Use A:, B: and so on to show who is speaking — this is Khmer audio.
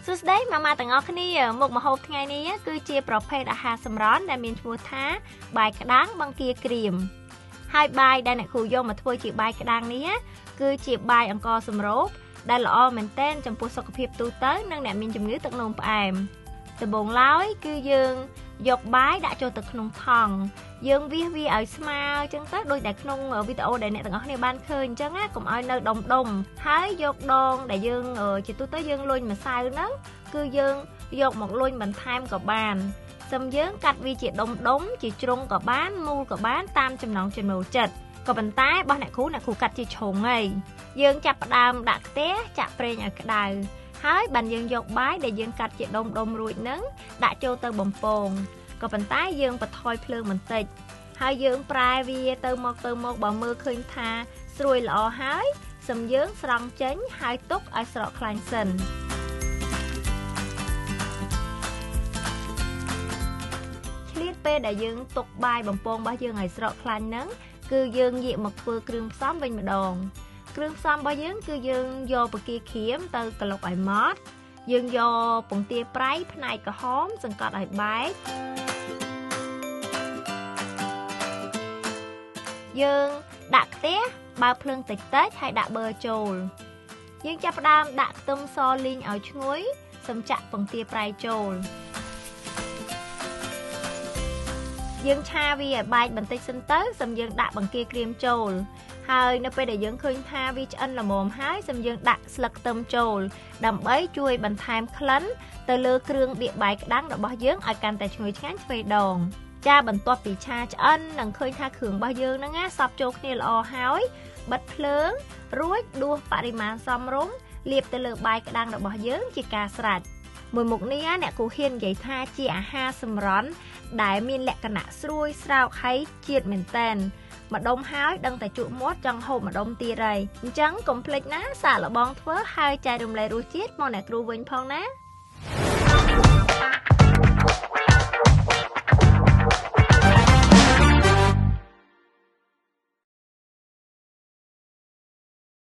A: សួស្តីម៉ាម៉ាទាំងអស់គ្នាមុខម្ហូបថ្ងៃនេះគឺជាប្រភេទអាហារសម្រន់ដែលមានឈ្មោះថាបាយក្តាំងបង្គាក្រៀមហើយបាយដែលអ្នកគ្រូយកមកធ្វើជាបាយក្តាំងនេះគឺជាបាយអង្ករសម្រូបដែលល្អមែនទែនចំពោះសុខភាពទូទៅនិងអ្នកមានជំងឺទឹកនោមផ្អែមដំបូងឡើយគឺយើងយកបាយដាក់ចូលទៅក្នុងថង់យើងវាឲ្យស្មើអញ្ចឹងទៅដូចដែលក្នុងវីដេអូដែលអ្នកទាំងអស់គ្នាបានឃើញអញ្ចឹងណាកុំឲ្យនៅដុំហើយយកដងដែលយើងជាទូទៅយើងលុញម្សៅហ្នឹងគឺយើងយកមកលុញបន្ថែមក៏បានសឹមយើងកាត់វាជាដុំជាជ្រុងក៏បានមូលក៏បានតាមចំណង់ចំណូលចិត្តក៏ប៉ុន្តែរបស់អ្នកគ្រូកាត់ជាជ្រុងហើយយើងចាប់ផ្ដើមដាក់ខ្ទះចាក់ប្រេងឲ្យក្តៅហើយបានយើងយកបាយដែលយើងកាត់ជាដុំរួចហ្នឹងដាក់ចូលទៅបំពងក៏ប៉ុន្តែយើងបន្ថយភ្លើងបន្តិចហើយយើងប្រែវាទៅមកបើមើលឃើញថាស្រួយល្អហើយសឹមយើងស្រង់ចេញហើយទុកឲ្យស្រក់ខ្លាញ់សិនឆ្លៀតពេលដែលយើងទុកបាយបំពងរបស់យើងឲ្យស្រក់ខ្លាញ់ហ្នឹងគឺយើងងាកមកធ្វើគ្រឿងផ្សំវិញម្ដងគ្រឿងផ្សំរបស់យើងគឺយើងយកបង្គាក្រៀមទៅក្លុកឲ្យម៉ត់យើងយកពងទាប្រៃផ្នែកក្រហមសង្កត់ឲ្យបែកយើងដាក់ខ្ទះបើកភ្លើងតិចហើយដាក់ប៊ឺចូលយើងចាប់ផ្ដើមដាក់ខ្ទឹមសលីងឲ្យឈ្ងុយសឹមចាក់ពងទាប្រៃចូលយើងឆាវាឲ្យបែកបន្តិចសិនទៅសឹមយើងដាក់បង្គាក្រៀមចូលហើយនៅពេលដែលយើងឃើញថាវាឆ្អិនល្មមហើយសឹមយើងដាក់ស្លឹកខ្ទឹមចូលដើម្បីជួយបន្ថែមក្លិនទៅលើគ្រឿងដៀកបាយក្តាំងរបស់យើងឲ្យកាន់តែឈ្ងុយឆ្ងាញ់ទ្វេដងចាបន្ទាប់ពីឆាឆ្អិននិងឃើញថាគ្រឿងរបស់យើងហ្នឹងសព្វចូលគ្នាល្អហើយបិទភ្លើងរួចដួសបរិមាណសមរម្យលាបទៅលើបាយក្តាំងរបស់យើងជាការស្រេចមួយមុខនេះអ្នកគ្រូហ៊ាននិយាយថាជាអាហារសម្រន់ដែលមានលក្ខណៈស្រួយស្រោកហើយជាតិមែនតែនម្ដុំហើយដឹងតែជក់មាត់ចង់ហូបម្ដុំទៀតហើយអញ្ចឹងកុំភ្លេចណាសាកល្បងធ្វើហើយចែករំលែករសជាតិមកអ្នកគ្រូវិញផងណា